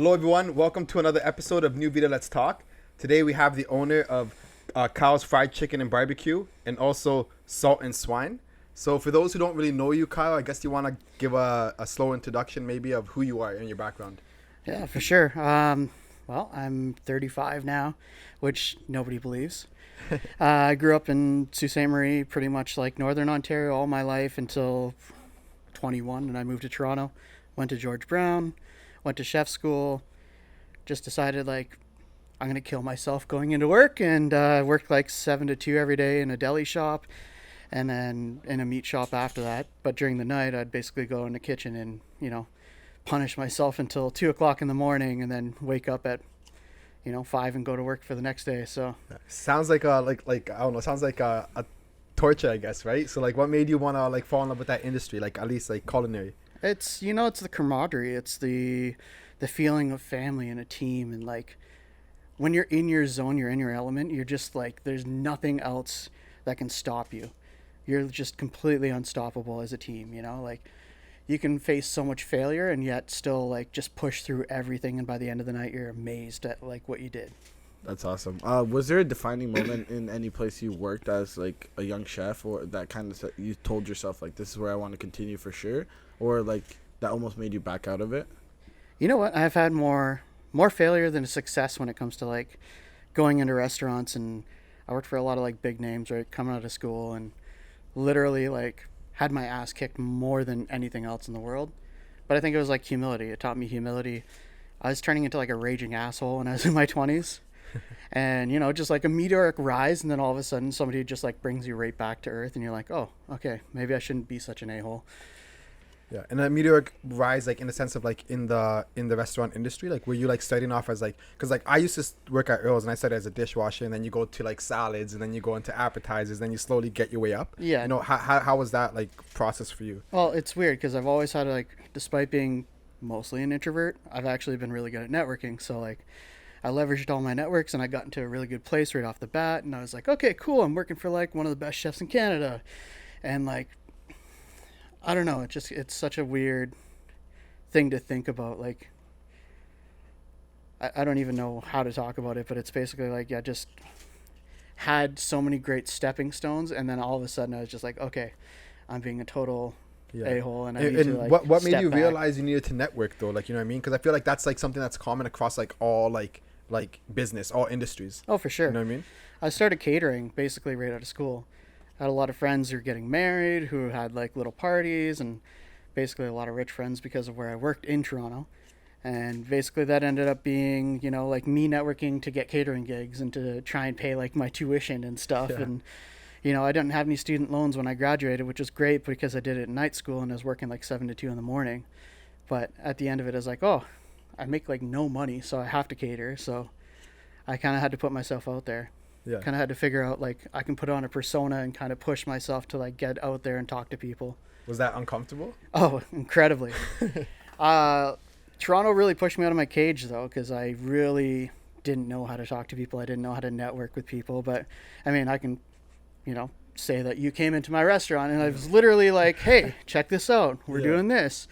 Hello, everyone. Welcome to another episode of New Vida Let's Talk. Today we have the owner of Kyle's Fried Chicken and Barbecue and also Salt and Swine. So for those who don't really know you, Kyle, I guess you want to give a slow introduction maybe of who you are and your background. Yeah, for sure. Well, I'm 35 now, which nobody believes. I grew up in Sault Ste. Marie, pretty much like Northern Ontario all my life until 21, and I moved to Toronto. Went to George Brown, went to chef school, just decided like I'm going to kill myself going into work, and worked like 7 to 2 every day in a deli shop and then in a meat shop after that. But during the night, I'd basically go in the kitchen and, punish myself until 2 o'clock in the morning and then wake up at 5 and go to work for the next day. So Sounds like I don't know. Sounds like a torture, I guess, right? So like, what made you want to like fall in love with that industry? Like at least like culinary. it's the camaraderie, it's the feeling of family and a team, and like when you're in your zone, you're in your element, you're just like there's nothing else that can stop you. You're just completely unstoppable as a team, like you can face so much failure and yet still like just push through everything, and by the end of the night you're amazed at like what you did. That's awesome. Was there a defining moment in any place you worked as like a young chef, or that kind of you told yourself like this is where I want to continue for sure, or like that almost made you back out of it? You know what, I've had more failure than success when it comes to like going into restaurants, and I worked for a lot of like big names right coming out of school, and literally like had my ass kicked more than anything else in the world. But I think it was like humility. It taught me humility. I was turning into like a raging asshole when I was in my 20s. And, just like a meteoric rise, and then all of a sudden somebody just like brings you right back to earth, and you're like, oh, okay, maybe I shouldn't be such an a-hole. Yeah, and a meteoric rise, like in the sense of like in the restaurant industry, like were you like starting off as like, because like I used to work at Earl's and I started as a dishwasher, and then you go to like salads, and then you go into appetizers, then you slowly get your way up. Yeah. How was that like process for you? Well, it's weird because I've always had like, despite being mostly an introvert, I've actually been really good at networking. So like I leveraged all my networks and I got into a really good place right off the bat, and I was like, okay, cool, I'm working for like one of the best chefs in Canada. And like, I don't know, it's such a weird thing to think about. Like I don't even know how to talk about it, but it's basically like, yeah, just had so many great stepping stones, and then all of a sudden I was just like, okay, I'm being a total Yeah. a-hole, and I And, need to like what made step you back. realize you needed to network though? Like, you know what I mean? Because I feel like that's like something that's common across like all like business, all industries. Oh, for sure. You know what I mean? I started catering basically right out of school. I had a lot of friends who were getting married, who had like little parties, and basically a lot of rich friends because of where I worked in Toronto. And basically that ended up being, like me networking to get catering gigs and to try and pay like my tuition and stuff. Yeah. And, I didn't have any student loans when I graduated, which was great because I did it in night school and I was working like 7 to 2 in the morning. But at the end of it, I was like, oh, I make like no money, so I have to cater. So I kind of had to put myself out there. Yeah. Kind of had to figure out like I can put on a persona and kind of push myself to like get out there and talk to people. Was that uncomfortable? Oh, incredibly. uh, Toronto really pushed me out of my cage though, because I really didn't know how to talk to people. I didn't know how to network with people. But I mean, I can, say that you came into my restaurant and I was literally like, hey, check this out. We're Yeah. doing this.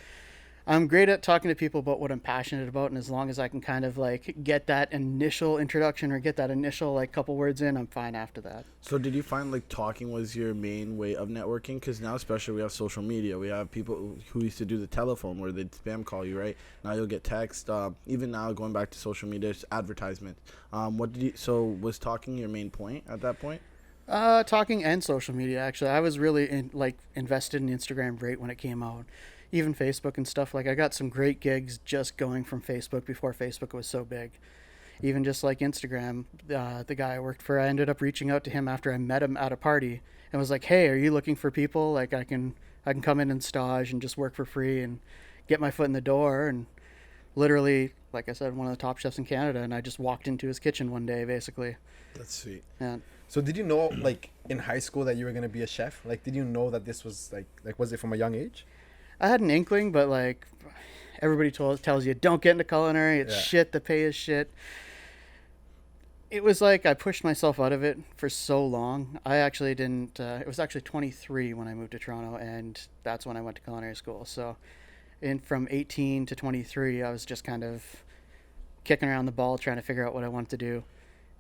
I'm great at talking to people about what I'm passionate about, and as long as I can kind of like get that initial introduction or get that initial like couple words in, I'm fine after that. So did you find like talking was your main way of networking? Because now especially we have social media. We have people who used to do the telephone where they'd spam call you, right? Now you'll get text. Even now going back to social media, it's advertisement. So was talking your main point at that point? Talking and social media, actually. I was really invested in Instagram right when it came out. Even Facebook and stuff. Like I got some great gigs just going from Facebook before Facebook was so big. Even just like Instagram, the guy I worked for, I ended up reaching out to him after I met him at a party and was like, hey, are you looking for people? Like I can come in and stage and just work for free and get my foot in the door. And literally, like I said, one of the top chefs in Canada, and I just walked into his kitchen one day basically. That's sweet. And So did you know like in high school that you were gonna be a chef? Like, did you know that this was like was it from a young age? I had an inkling, but like everybody tells you, don't get into culinary. It's Yeah. shit. The pay is shit. It was like I pushed myself out of it for so long. I actually didn't. It was actually 23 when I moved to Toronto, and that's when I went to culinary school. So, from 18 to 23, I was just kind of kicking around the ball trying to figure out what I wanted to do.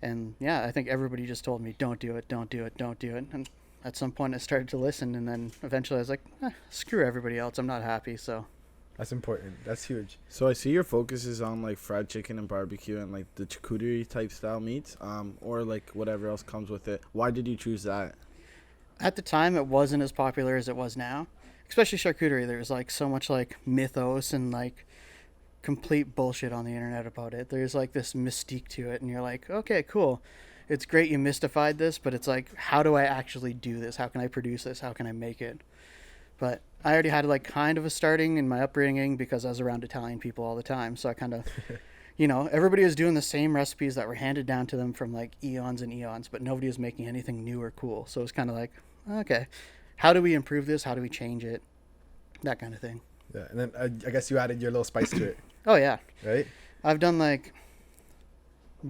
And yeah, I think everybody just told me, don't do it, don't do it, don't do it. And at some point I started to listen, and then eventually I was like, screw everybody else. I'm not happy. So That's important. That's huge. So I see your focus is on like fried chicken and barbecue and like the charcuterie type style meats, or like whatever else comes with it. Why did you choose that? at the time, it wasn't as popular as it was now, especially charcuterie. There's like so much like mythos and like complete bullshit on the internet about it. There's like this mystique to it, and you're like, okay, cool. It's great you mystified this, but it's like, how do I actually do this? How can I produce this? How can I make it? But I already had like kind of a starting in my upbringing because I was around Italian people all the time. So I kind of, everybody was doing the same recipes that were handed down to them from like eons and eons, but nobody was making anything new or cool. So it was kind of like, okay, how do we improve this? How do we change it? That kind of thing. Yeah, and then I guess you added your little spice to it, Oh, yeah. right? I've done like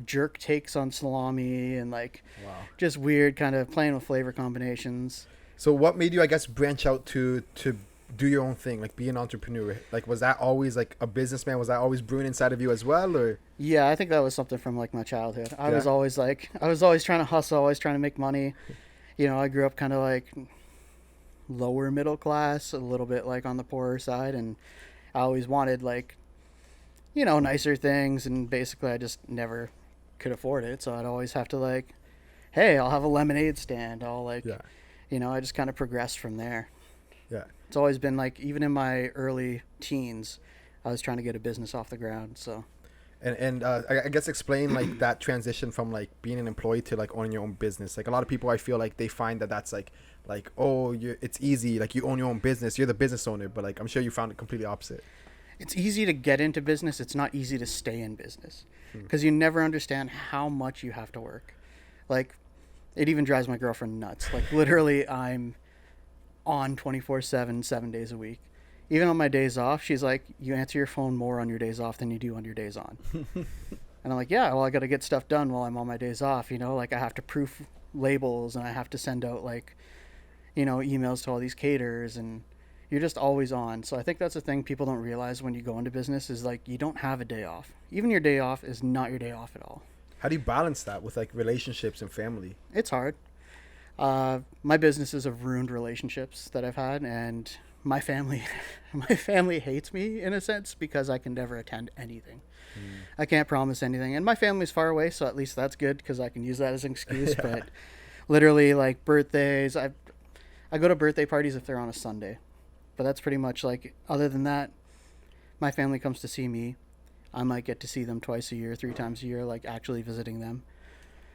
jerk takes on salami and like Wow. just weird kind of playing with flavor combinations. So what made you, I guess, branch out to do your own thing, like be an entrepreneur? Like, was that always like a businessman? Was that always brewing inside of you as well, or? Yeah, I think that was something from like my childhood. I Yeah. was always trying to hustle, always trying to make money. I grew up kind of like lower middle class, a little bit like on the poorer side, and I always wanted like, nicer things, and basically I just never could afford it. So I'd always have to like, hey, I'll have a lemonade stand. I'll like, Yeah. I just kind of progressed from there. Yeah. It's always been like, even in my early teens, I was trying to get a business off the ground. So And I guess explain like that transition from like being an employee to like owning your own business. Like a lot of people, I feel like they find that that's like oh, it's easy, like you own your own business, you're the business owner, but like I'm sure you found it completely opposite. it's easy to get into business. It's not easy to stay in business because you never understand how much you have to work. Like, it even drives my girlfriend nuts. Like, literally, I'm on 24/7, 7 days a week. Even on my days off, she's like, you answer your phone more on your days off than you do on your days on. And I'm like, yeah, well, I got to get stuff done while I'm on my days off. Like I have to proof labels, and I have to send out like, emails to all these caterers, and you're just always on. So I think that's the thing people don't realize when you go into business is like, you don't have a day off. Even your day off is not your day off at all. How do you balance that with like relationships and family? It's hard. My businesses have ruined relationships that I've had, and my family hates me in a sense because I can never attend anything. I can't promise anything, and my family's far away, so at least that's good because I can use that as an excuse. Yeah. But literally, like birthdays, I go to birthday parties if they're on a Sunday, but that's pretty much like, other than that, my family comes to see me. I might get to see them twice a year, 3 times a year, like actually visiting them.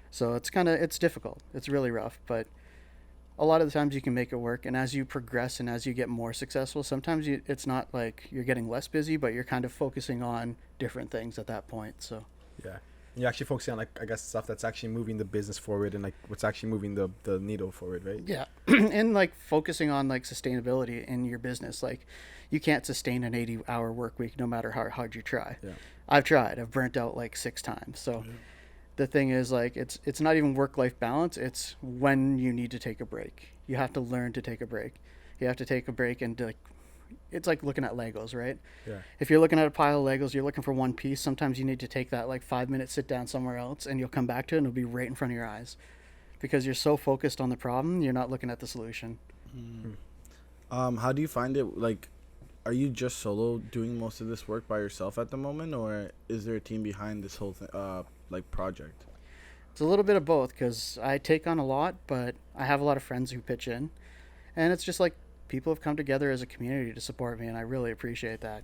So it's difficult. It's really rough, but a lot of the times you can make it work. And as you progress and as you get more successful, sometimes it's not like you're getting less busy, but you're kind of focusing on different things at that point. So Yeah. You're actually focusing on like, I guess, stuff that's actually moving the business forward and like what's actually moving the needle forward, right? yeah, and like focusing on like sustainability in your business. Like, you can't sustain an 80-hour work week no matter how hard you try. Yeah. I've tried. I've burnt out like 6 times. So the thing is, like, it's not even work-life balance. It's when you need to take a break. You have to learn to take a break. You have to take a break and like, it's like looking at Legos, right? Yeah. If you're looking at a pile of Legos, you're looking for one piece. Sometimes you need to take that like 5-minute sit down somewhere else, and you'll come back to it and it'll be right in front of your eyes because you're so focused on the problem, you're not looking at the solution. How do you find it? Like, are you just solo doing most of this work by yourself at the moment, or is there a team behind this whole like project? It's a little bit of both because I take on a lot, but I have a lot of friends who pitch in, and it's just like people have come together as a community to support me, and I really appreciate that.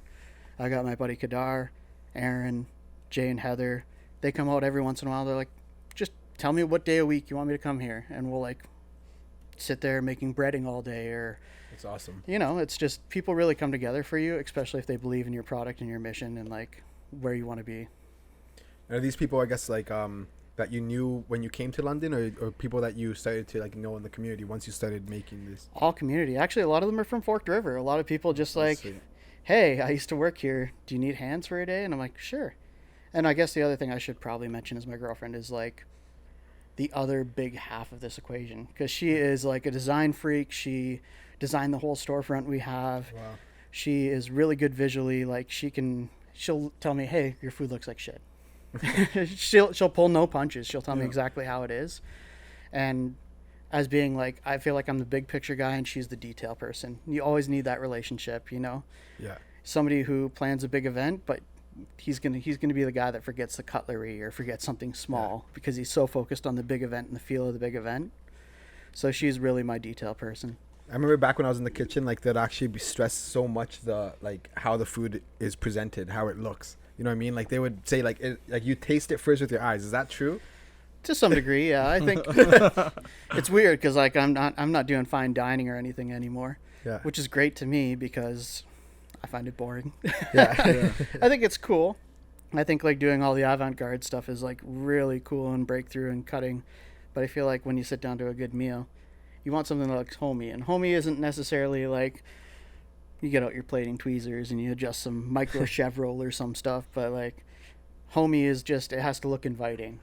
I got my buddy Kadar, Aaron, Jay, and Heather. They come out every once in a while. They're like, just tell me what day a week you want me to come here, and we'll like sit there making breading all day, or It's awesome. it's just people really come together for you, especially if they believe in your product and your mission and like where you want to be. And are these people, I guess, like that you knew when you came to London, or people that you started to like know in the community once you started making this? All community. Actually, a lot of them are from Forked River. A lot of people just like, Sweet. hey, I used to work here. Do you need hands for a day? And I'm like, sure. And I guess the other thing I should probably mention is my girlfriend is like the other big half of this equation because she is like a design freak. She designed the whole storefront we have. Wow. She is really good visually. Like, she'll tell me, hey, your food looks like shit. she'll pull no punches. She'll tell me Yeah. exactly how it is. And as being like, I feel like I'm the big picture guy and she's the detail person. You always need that relationship, you know? Yeah. Somebody who plans a big event, but he's gonna be the guy that forgets the cutlery or forgets something small because he's so focused on the big event and the feel of the big event. So she's really my detail person. I remember back when I was in the kitchen, like they'd actually be stressed so much the like how the food is presented, how it looks. You know what I mean? Like they would say like you taste it first with your eyes. Is that true? To some degree, yeah. I think it's weird because like I'm not doing fine dining or anything anymore, Yeah. which is great to me because I find it boring. Yeah. I think it's cool. I think like doing all the avant-garde stuff is like really cool and breakthrough and cutting, but I feel like when you sit down to a good meal, you want something that looks homey, and homey isn't necessarily like you get out your plating tweezers and you adjust some micro chevrolet or some stuff, but like homey is just, it has to look inviting.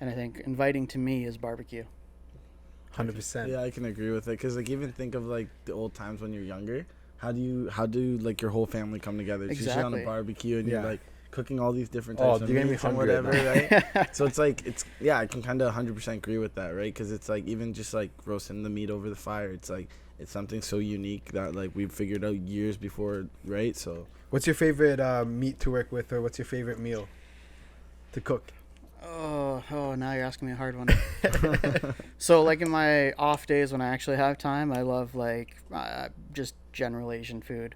And I think inviting to me is barbecue. 100%. Yeah, I can agree with it because like even think of like the old times when you're younger. How do like your whole family come together? It's usually on a Exactly. barbecue and Yeah. you're like cooking all these different Oh, types of you're gonna be meats and hungry whatever, now. right? So it's like I can kind of 100% agree with that, right? Because it's like even just like roasting the meat over the fire, it's like it's something so unique that like we've figured out years before, right? So What's your favorite meat to work with, or what's your favorite meal to cook? Oh, now you're asking me a hard one. So, like in my off days when I actually have time, I love like just general Asian food.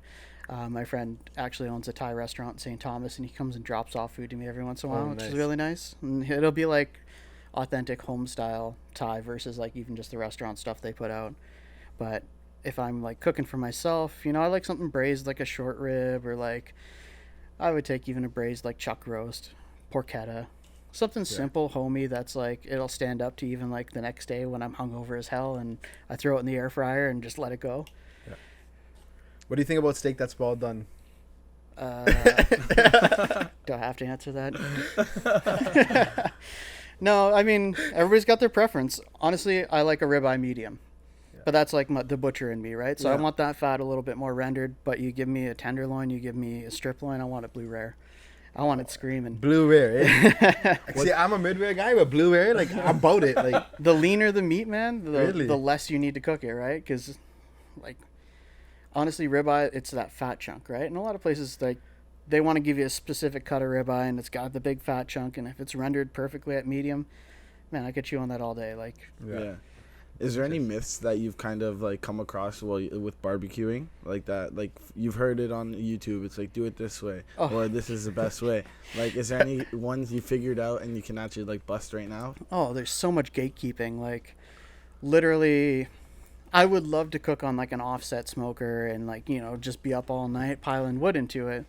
My friend actually owns a Thai restaurant in St. Thomas, and he comes and drops off food to me every once in a while, Oh, which is nice. really nice. And it'll be like authentic home style Thai versus like even just the restaurant stuff they put out. But if I'm like cooking for myself, you know, I like something braised like a short rib, or like I would take even a braised like chuck roast, porchetta. Something simple, homey, that's like it'll stand up to even like the next day when I'm hungover as hell and I throw it in the air fryer and just let it go. What do you think about steak that's well done? Do I have to answer that? No, I mean, everybody's got their preference. Honestly, I like a ribeye medium. But that's like the butcher in me, right? So I Yeah. want that fat a little bit more rendered, but you give me a tenderloin, you give me a strip loin, I want it blue rare. I want it screaming. Blue rare, eh? See, I'm a mid rare guy, but blue rare, like I'm about it. Like The leaner the meat, man, Really? the less you need to cook it, right? Because, like, honestly, ribeye, it's that fat chunk, right? And a lot of places, like, they want to give you a specific cut of ribeye, and it's got the big fat chunk, and if it's rendered perfectly at medium, man, I could chew on that all day. Like, yeah. Is there any myths that you've kind of like come across with barbecuing like that? Like you've heard it on YouTube. It's like do it this way, or this is the best way. Like, is there any ones you figured out and you can actually like bust right now? oh, there's so much gatekeeping. Like, literally, I would love to cook on like an offset smoker and like, you know, just be up all night piling wood into it.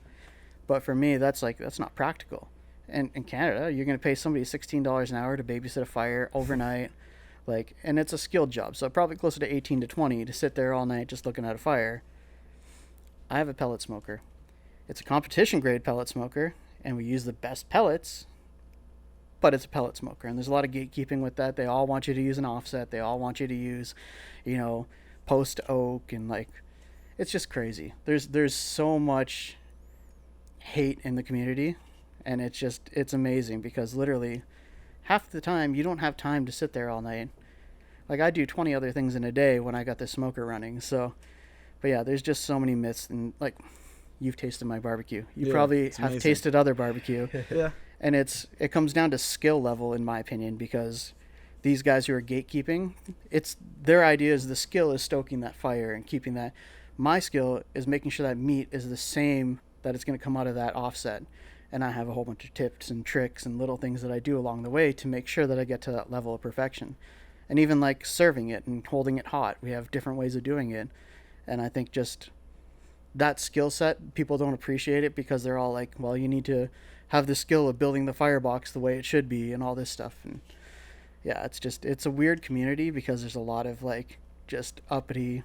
But for me, that's not practical. And in Canada, you're going to pay somebody $16 an hour to babysit a fire overnight. Like, and it's a skilled job, so probably closer to 18 to 20 to sit there all night just looking at a fire. I have a pellet smoker. It's a competition grade pellet smoker, and we use the best pellets, but it's a pellet smoker, and there's a lot of gatekeeping with that. They all want you to use an offset. They all want you to use, you know, post oak, and like, it's just crazy. There's so much hate in the community, and it's amazing because literally half the time you don't have time to sit there all night. Like, I do 20 other things in a day when I got the smoker running. So, but yeah, there's just so many myths. And like, you've tasted my barbecue. You Yeah, probably it's have amazing. tasted other barbecue. Yeah. And it comes down to skill level, in my opinion, because these guys who are gatekeeping, it's their idea is the skill is stoking that fire and keeping that. My skill is making sure that meat is the same that it's going to come out of that offset. And I have a whole bunch of tips and tricks and little things that I do along the way to make sure that I get to that level of perfection. And even like serving it and holding it hot, we have different ways of doing it. And I think just that skill set, people don't appreciate it because they're all like, well, you need to have the skill of building the firebox the way it should be and all this stuff. And yeah, it's a weird community because there's a lot of like just uppity,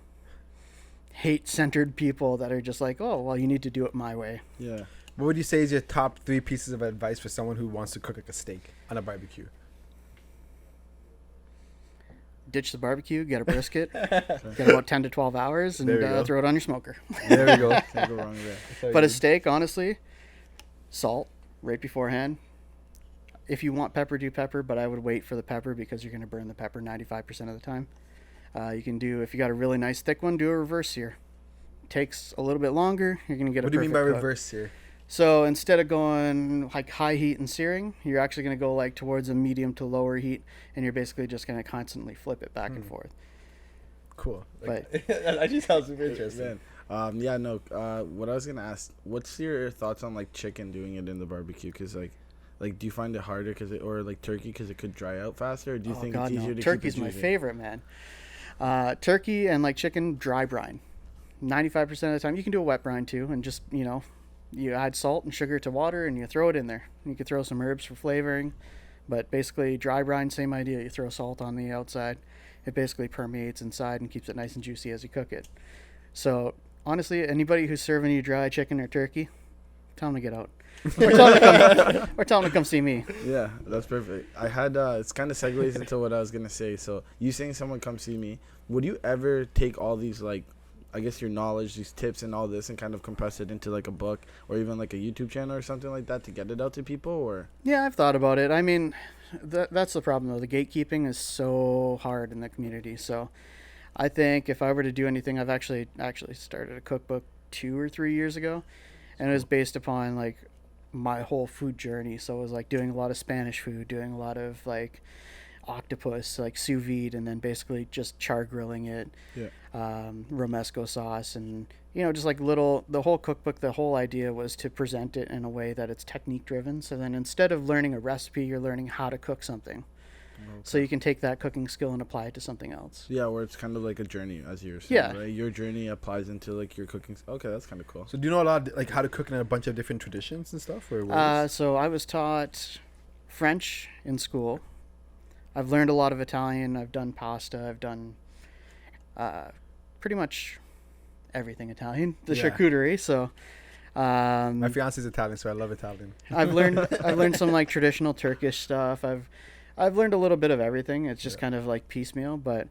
hate-centered people that are just like, oh, well, you need to do it my way. Yeah. what would you say is your top 3 pieces of advice for someone who wants to cook like a steak on a barbecue? Ditch the barbecue, get a brisket, get about 10 to 12 hours, and There we go. throw it on your smoker. There we go. Can't go wrong with that. But a steak, honestly, salt right beforehand, if you want pepper, do pepper, but I would wait for the pepper because you're going to burn the pepper 95% of the time. You can do, if you got a really nice thick one, do a reverse sear. Takes a little bit longer. You're going to get What a do you mean by perfect cook. reverse sear? So instead of going like high heat and searing, you're actually going to go like towards a medium to lower heat, and you're basically just going to constantly flip it back and forth. Cool. But That actually sounds super interesting. Man. What I was gonna ask, what's your thoughts on like chicken doing it in the barbecue? Cause like do you find it harder or like turkey because it could dry out faster? Or do you think it's easier to Turkey's keep it my juicy? favorite, man. Turkey and like chicken, dry brine. 95% of the time, you can do a wet brine too, and just you add salt and sugar to water and you throw it in there. You could throw some herbs for flavoring, but basically dry brine, same idea. You throw salt on the outside, it basically permeates inside and keeps it nice and juicy as you cook it. So honestly, anybody who's serving you dry chicken or turkey, tell them to get out. Or tell them to come see me. Yeah, that's perfect. I had it's kind of segues into what I was gonna say. So you saying someone come see me, would you ever take all these like, I guess your knowledge, these tips and all this, and kind of compress it into like a book or even like a YouTube channel or something like that to get it out to people? Or Yeah, I've thought about it. I mean, that's the problem though. The gatekeeping is so hard in the community. So I think if I were to do anything, I've actually started a cookbook 2 or 3 years ago, and it was based upon like my whole food journey. So it was like doing a lot of Spanish food, doing a lot of like octopus, like sous vide, and then basically just char grilling it. Yeah. Romesco sauce, and just like the whole cookbook, the whole idea was to present it in a way that it's technique driven. So then instead of learning a recipe, you're learning how to cook something. Okay. So you can take that cooking skill and apply it to something else. Yeah, where it's kind of like a journey, as you're saying. Yeah. Right? Your journey applies into like your cooking. Okay, that's kind of cool. So do you know a lot of, like how to cook in a bunch of different traditions and stuff? Or so I was taught French in school. I've learned a lot of Italian. I've done pasta. I've done pretty much everything Italian. The charcuterie. So my fiance's Italian, so I love Italian. I've learned some like traditional Turkish stuff. I've learned a little bit of everything. It's just kind of like piecemeal, but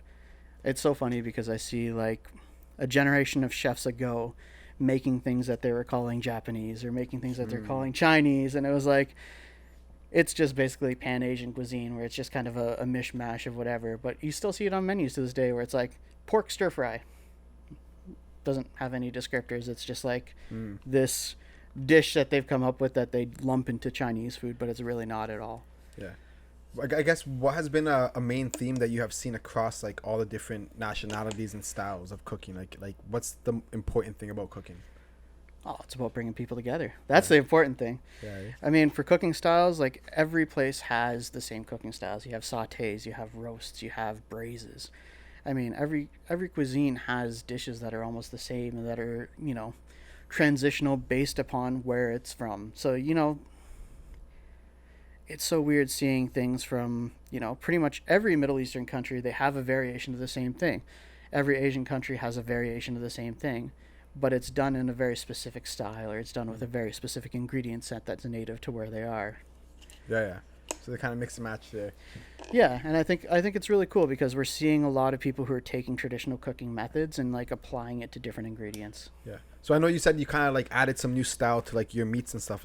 it's so funny because I see like a generation of chefs ago making things that they were calling Japanese or making things that they're calling Chinese, and it was like, it's just basically Pan Asian cuisine where it's just kind of a mishmash of whatever. But you still see it on menus to this day where it's like pork stir fry. Doesn't have any descriptors. It's just like this dish that they've come up with that they lump into Chinese food, but it's really not at all. Yeah. I guess what has been a main theme that you have seen across like all the different nationalities and styles of cooking? Like what's the important thing about cooking? Oh, it's about bringing people together. That's the important thing. Yeah. I mean, for cooking styles, like every place has the same cooking styles. You have sautés, you have roasts, you have braises. I mean, every cuisine has dishes that are almost the same and that are, transitional based upon where it's from. So, it's so weird seeing things from, pretty much every Middle Eastern country, they have a variation of the same thing. Every Asian country has a variation of the same thing, but it's done in a very specific style, or it's done with a very specific ingredient set that's native to where they are. Yeah. So they kind of mix and match there. Yeah, and I think it's really cool because we're seeing a lot of people who are taking traditional cooking methods and like applying it to different ingredients. Yeah. So I know you said you kind of like added some new style to like your meats and stuff.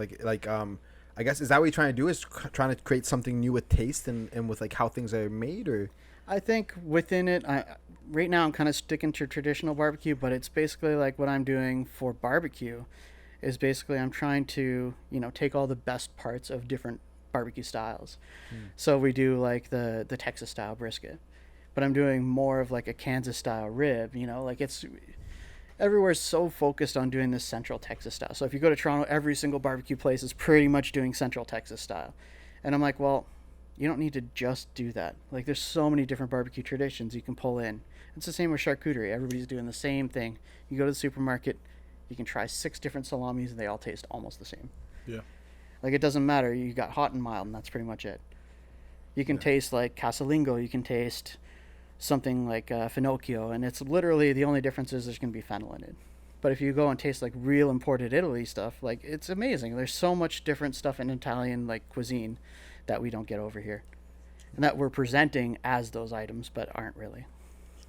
I guess, is that what you're trying to do? Is trying to create something new with taste and with like how things are made, or? I think within it, right now I'm kind of sticking to traditional barbecue, but it's basically like what I'm doing for barbecue is basically I'm trying to, take all the best parts of different barbecue styles. So we do like the Texas style brisket, but I'm doing more of like a Kansas style rib, like it's everywhere's so focused on doing this Central Texas style. So if you go to Toronto, every single barbecue place is pretty much doing Central Texas style. And I'm like, well, you don't need to just do that. Like there's so many different barbecue traditions you can pull in. It's the same with charcuterie. Everybody's doing the same thing. You go to the supermarket, you can try 6 different salamis and they all taste almost the same. Yeah. Like it doesn't matter. You got hot and mild and that's pretty much it. You can taste like casalingo. You can taste something like finocchio, and it's literally the only difference is there's going to be fennel in it. But if you go and taste like real imported Italy stuff, like it's amazing. There's so much different stuff in Italian like cuisine that we don't get over here, and that we're presenting as those items but aren't really.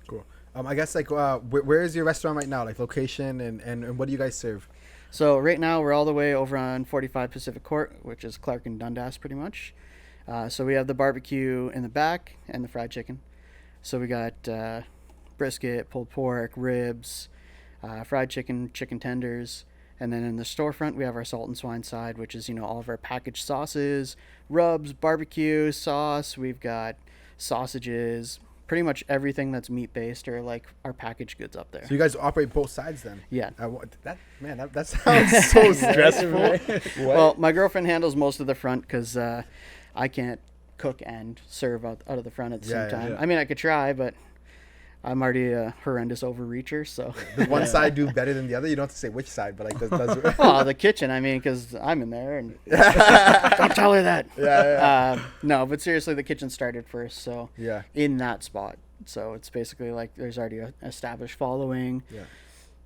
Cool. I guess like where is your restaurant right now? Like location and what do you guys serve? So right now we're all the way over on 45 Pacific Court, which is Clark and Dundas pretty much. So we have the barbecue in the back and the fried chicken. So we got brisket, pulled pork, ribs, fried chicken, chicken tenders. And then in the storefront, we have our Salt and Swine side, which is, all of our packaged sauces, rubs, barbecue, sauce. We've got sausages, pretty much everything that's meat-based or, like, our packaged goods up there. So you guys operate both sides then? Yeah. That sounds so stressful. Well, my girlfriend handles most of the front because I can't cook and serve out of the front at the same time. Yeah. I mean, I could try, but I'm already a horrendous overreacher, so. Does one side do better than the other? You don't have to say which side, but like does Oh, the kitchen, I mean, because I'm in there, and don't tell her that. Yeah. No, but seriously, the kitchen started first, so Yeah. in that spot. So it's basically like there's already an established following. Yeah.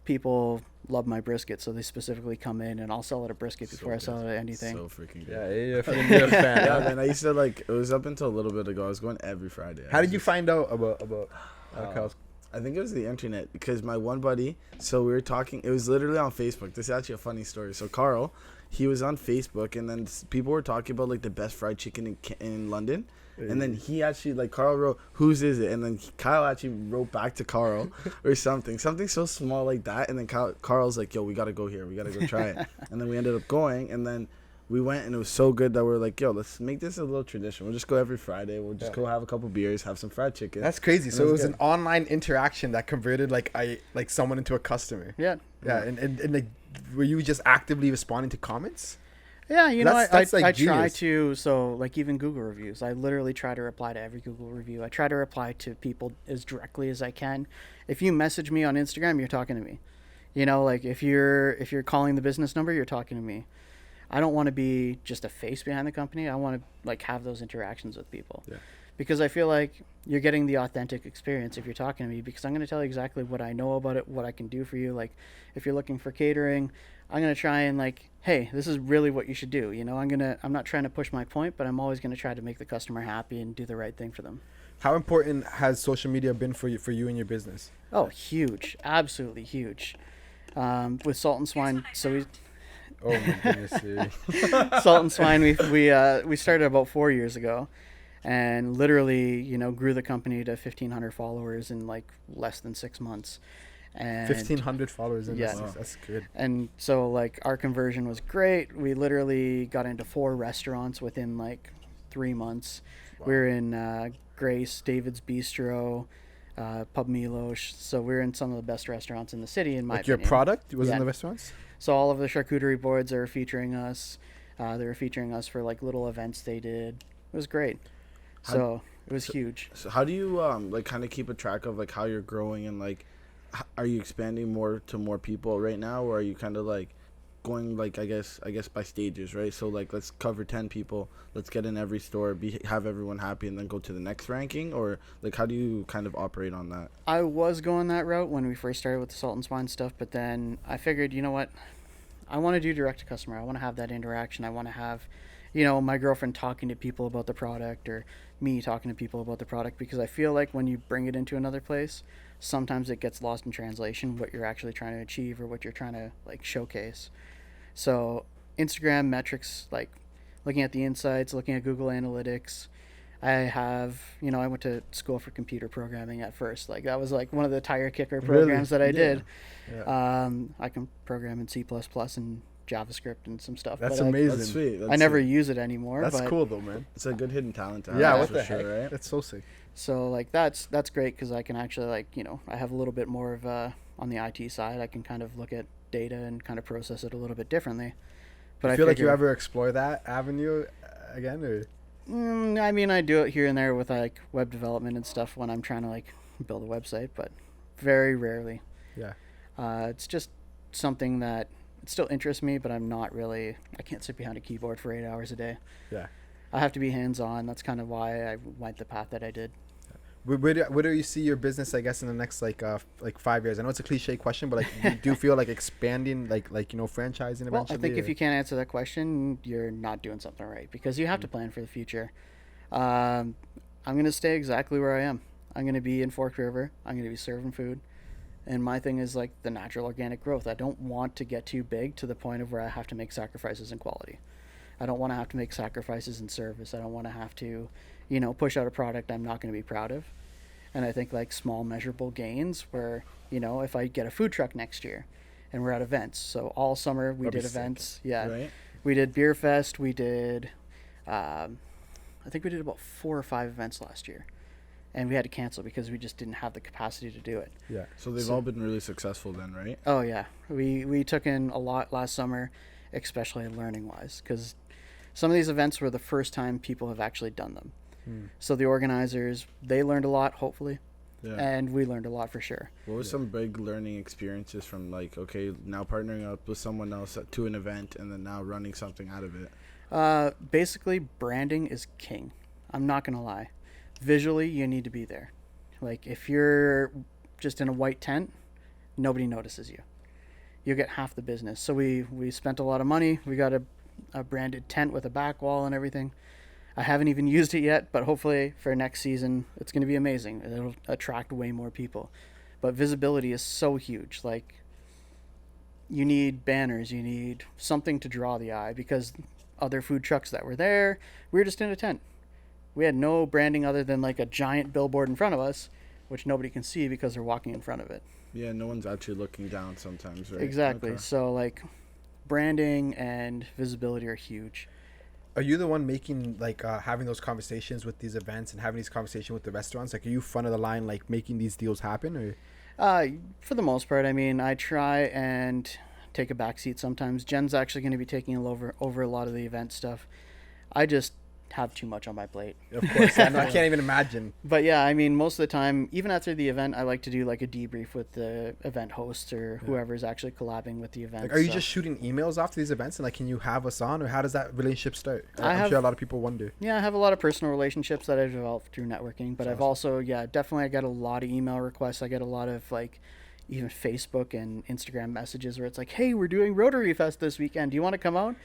People love my brisket, so they specifically come in, and I'll sell it a brisket before I sell it anything. So freaking good. Yeah, you're a fan. Yeah, man. I used to it was up until a little bit ago. I was going every Friday. How did you find out about Kyle's? I think it was the internet because my one buddy. So we were talking. It was literally on Facebook. This is actually a funny story. So Carl, he was on Facebook, and then people were talking about like the best fried chicken in London. And then he actually, like, Carl wrote, "Whose is it?" And then Kyle actually wrote back to Carl or something so small like that. And then Carl's like, "Yo, we gotta go here. We gotta go try it." And then we ended up going, and then we went, and it was so good that we're like, "Yo, let's make this a little tradition. We'll just go every Friday. We'll just go have a couple beers, have some fried chicken." That's crazy. So it was good. an online interaction that converted like someone into a customer. Yeah. Yeah, and like, were you just actively responding to comments? Yeah, That's like I try genius. to, so like even Google reviews, I literally try to reply to every Google review. I try to reply to people as directly as I can. If you message me on Instagram, you're talking to me. Like if you're calling the business number, you're talking to me. I don't want to be just a face behind the company. I want to like have those interactions with people. Yeah. Because I feel like you're getting the authentic experience if you're talking to me, because I'm going to tell you exactly what I know about it, what I can do for you. Like if you're looking for catering, I'm going to try and like, hey, this is really what you should do. I'm not trying to push my point, but I'm always going to try to make the customer happy and do the right thing for them. How important has social media been for you and your business? Oh, huge. Absolutely huge. With Salt and Swine, so we Oh my goodness, dude. Salt and Swine, we started about 4 years ago, and literally, grew the company to 1,500 followers in like less than 6 months. And 1,500 followers. Yeah. That's good. And so like our conversion was great. We literally got into 4 restaurants within like 3 months. Wow. We were in Grace, David's Bistro, Pub Milosh. So we're in some of the best restaurants in the city, in my Like your opinion. product was Yeah. in the restaurants? So all of the charcuterie boards are featuring us. They were featuring us for like little events they did. It was great. So it was huge. So how do you like kind of keep a track of like how you're growing and like are you expanding more to more people right now, or are you kind of like going like I guess by stages, right? So like let's cover 10 people, let's get in every store, have everyone happy, and then go to the next ranking, or like how do you kind of operate on that? I was going that route when we first started with the Salt and Swine stuff, but then I figured, you know what? I want to do direct to customer. I want to have that interaction. I want to have, my girlfriend talking to people about the product, or me talking to people about the product, because I feel like when you bring it into another place, sometimes it gets lost in translation what you're actually trying to achieve or what you're trying to like showcase. So Instagram metrics, like looking at the insights, looking at Google Analytics. I have, I went to school for computer programming at first. Like that was like one of the tire kicker programs that I did. Yeah. I can program in C++ and JavaScript and some stuff. That's but amazing. That's sweet. I never use it anymore. That's but, cool though, man. It's a good hidden talent to have. Yeah, that's what for the sure, heck? right? That's so sick. So like that's great because I can actually like, I have a little bit more of on the IT side. I can kind of look at data and kind of process it a little bit differently. But I feel like you ever explore that avenue again, or? I mean, I do it here and there with like web development and stuff when I'm trying to like build a website, but very rarely. Yeah. It's just something that it still interests me, but I can't sit behind a keyboard for 8 hours a day. Yeah. I have to be hands-on. That's kind of why I went the path that I did. Where do you see your business, I guess, in the next like 5 years? I know it's a cliche question, but like, you do feel like expanding, like franchising eventually? Well, I think if you can't answer that question, you're not doing something right, because you have to plan for the future. I'm going to stay exactly where I am. I'm going to be in Fork River. I'm going to be serving food. And my thing is like the natural organic growth. I don't want to get too big to the point of where I have to make sacrifices in quality. I don't want to have to make sacrifices in service. I don't want to have to, push out a product I'm not going to be proud of. And I think like small measurable gains where, if I get a food truck next year and we're at events. So all summer we That'd did be sick. events. Yeah. Right? We did Beer Fest. We did, I think we did about 4 or 5 events last year. And we had to cancel because we just didn't have the capacity to do it. Yeah. So they've all been really successful then, right? Oh, yeah. We took in a lot last summer, especially learning-wise, because some of these events were the first time people have actually done them. So the organizers, they learned a lot, hopefully, Yeah. and we learned a lot for sure. What was some big learning experiences from like, okay, now partnering up with someone else to an event and then now running something out of it? Basically, branding is king. I'm not going to lie. Visually, you need to be there. Like, if you're just in a white tent, nobody notices you. You'll get half the business. So we spent a lot of money. We got a branded tent with a back wall and everything. I haven't even used it yet, but hopefully for next season, it's going to be amazing. It'll attract way more people. But visibility is so huge. Like, you need banners. You need something to draw the eye, because other food trucks that were there, we were just in a tent. We had no branding other than like a giant billboard in front of us, which nobody can see because they're walking in front of it. Yeah, no one's actually looking down sometimes, right? Exactly. Okay. So like, branding and visibility are huge. Are you the one making like having those conversations with these events and having these conversations with the restaurants? Like, are you front of the line, like making these deals happen, or? For the most part, I mean, I try and take a back seat sometimes. Jen's actually going to be taking over a lot of the event stuff. I just have too much on my plate. Of course, I can't even imagine. But yeah, I mean, most of the time, even after the event, I like to do like a debrief with the event host or whoever's actually collabing with the event. Like, are you just shooting emails after these events and like, can you have us on, or how does that relationship start? I I'm have- sure a lot of people wonder. Yeah, I have a lot of personal relationships that I've developed through networking, but That's I've also, definitely I get a lot of email requests. I get a lot of like even Facebook and Instagram messages where it's like, hey, we're doing Rotary Fest this weekend. Do you want to come out?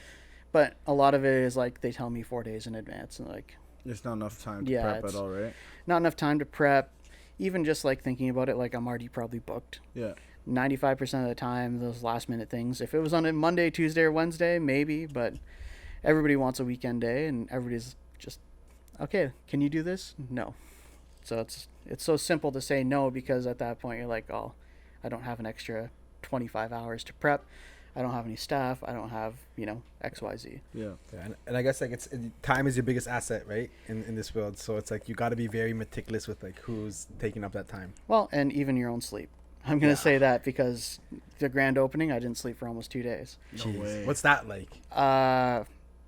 But a lot of it is like they tell me 4 days in advance, and like, There's not enough time to Yeah, prep it's- at all, right? not enough time to prep. Even just like thinking about it, like I'm already probably booked. Yeah. 95% of the time, those last minute things. If it was on a Monday, Tuesday, or Wednesday, maybe, but everybody wants a weekend day, and everybody's just, okay, can you do this? No. So it's so simple to say no, because at that point you're like, oh, I don't have an extra 25 hours to prep. I don't have any staff. I don't have, XYZ. Yeah. Yeah, and I guess like time is your biggest asset, right? In this world, so it's like you got to be very meticulous with like who's taking up that time. Well, and even your own sleep. I'm going to say that because the grand opening, I didn't sleep for almost 2 days. No way. What's that like?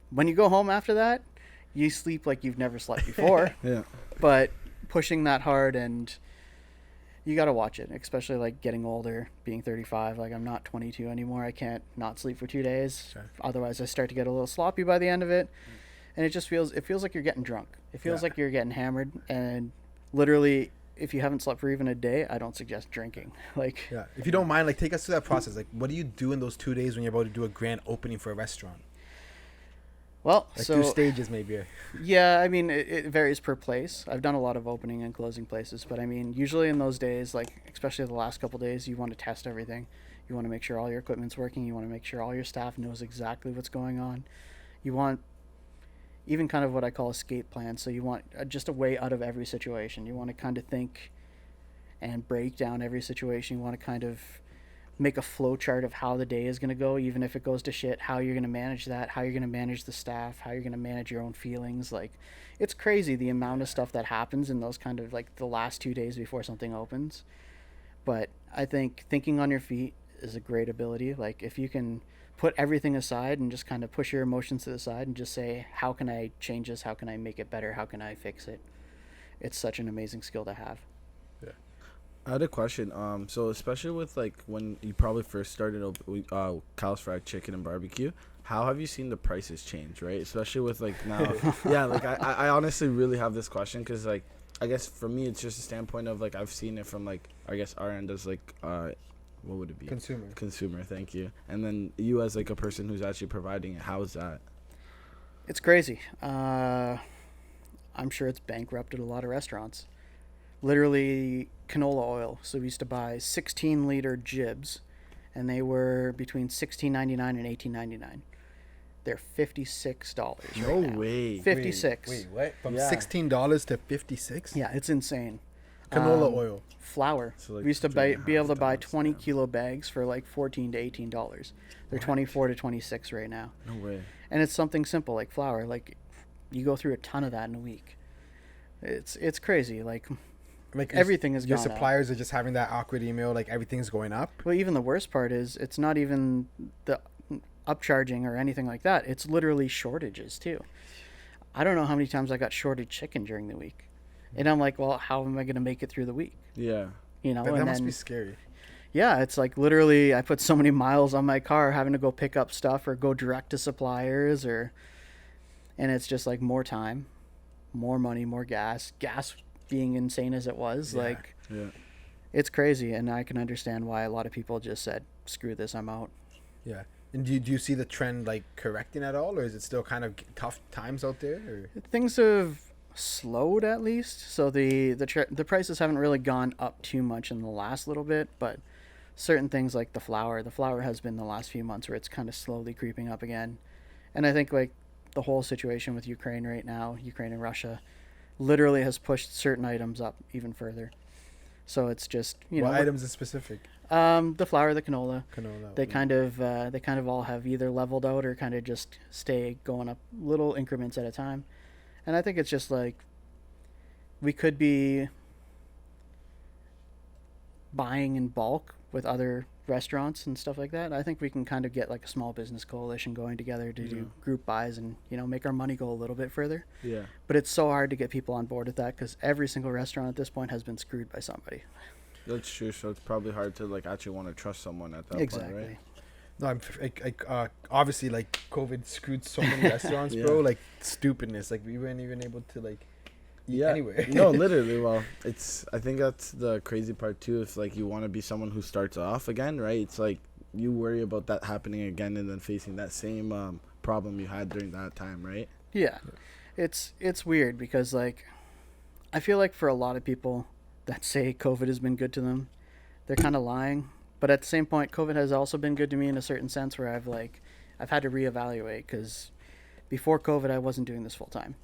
When you go home after that, you sleep like you've never slept before. Yeah. But pushing that hard, and you got to watch it, especially like getting older, being 35. Like, I'm not 22 anymore. I can't not sleep for 2 days. Sure. Otherwise, I start to get a little sloppy by the end of it. And it feels like you're getting drunk. It feels Yeah. like you're getting hammered. And literally, if you haven't slept for even a day, I don't suggest drinking. Like, Yeah, if you don't mind, like take us through that process. Like, what do you do in those 2 days when you're about to do a grand opening for a restaurant? well, Like so through stages, maybe. yeah, I mean, it varies per place. I've done a lot of opening and closing places, but I mean, usually in those days, like especially the last couple days, you want to test everything. You want to make sure all your equipment's working. You want to make sure all your staff knows exactly what's going on. You want even kind of what I call escape plan. So you want just a way out of every situation. You want to kind of think and break down every situation. You want to kind of make a flow chart of how the day is going to go, even if it goes to shit, how you're going to manage that, how you're going to manage the staff, how you're going to manage your own feelings. Like, it's crazy the amount of stuff that happens in those kind of like the last 2 days before something opens. But I think thinking on your feet is a great ability. Like, if you can put everything aside and just kind of push your emotions to the side and just say, how can I change this? How can I make it better? How can I fix it? It's such an amazing skill to have. I had a question. So especially with like when you probably first started Kyle's Fried Chicken and Barbecue, how have you seen the prices change, right? Especially with like now, yeah. Like I honestly really have this question because like I guess for me it's just a standpoint of like I've seen it from like I guess our end as like what would it be? Consumer. Thank you. And then you as like a person who's actually providing it. How is that? It's crazy. I'm sure it's bankrupted a lot of restaurants. Literally canola oil. So we used to buy 16-liter jibs, and they were between $16.99 and $18.99. they're $56 No right now. way. 56. Wait, what? From Yeah. $16 to 56? Yeah, it's insane. Canola oil. Flour. So, like, We used to three and a be able to half buy times, 20 yeah. kilo bags for like $14 to $18. They're 24 to 26 right now. No way. And it's something simple like flour. Like you go through a ton of that in a week. It's crazy. Like Like everything is your gone up. suppliers are just having that awkward email, like everything's going up. Well, even the worst part is it's not even the upcharging or anything like that. It's literally shortages too. I don't know how many times I got shorted chicken during the week. And I'm like, well, how am I going to make it through the week? Yeah. You know, That and must then, be scary. yeah, it's like literally I put so many miles on my car having to go pick up stuff or go direct to suppliers and it's just like more time, more money, more gas being insane as it was. Yeah. Like Yeah. it's crazy. And I can understand why a lot of people just said, screw this, I'm out. Yeah. And do you see the trend like correcting at all, or is it still kind of tough times out there? Or? Things have slowed at least, so the prices haven't really gone up too much in the last little bit, but certain things like the flour has been the last few months where it's kind of slowly creeping up again. And I think like the whole situation with Ukraine right now, Ukraine and Russia, literally has pushed certain items up even further. So it's just What items in specific? the flour, the canola, Canola. they kind of all have either leveled out or kind of just stay going up little increments at a time. And I think it's just like we could be buying in bulk with other restaurants and stuff like that. I think we can kind of get like a small business coalition going together to do group buys and, you know, make our money go a little bit further. Yeah. But it's so hard to get people on board with that because every single restaurant at this point has been screwed by somebody. That's true. So it's probably hard to like actually want to trust someone at that Exactly. point, right? No, I'm obviously like COVID screwed so many restaurants, Yeah. bro. Like stupidness. Like we weren't even able to like eat anywhere. No, literally. Well, I think that's the crazy part too. If like you want to be someone who starts off again, right? It's like you worry about that happening again and then facing that same problem you had during that time, right? Yeah. It's weird because like I feel like for a lot of people that say COVID has been good to them, they're kind of lying. But at the same point, COVID has also been good to me in a certain sense where I've had to reevaluate because before COVID I wasn't doing this full time.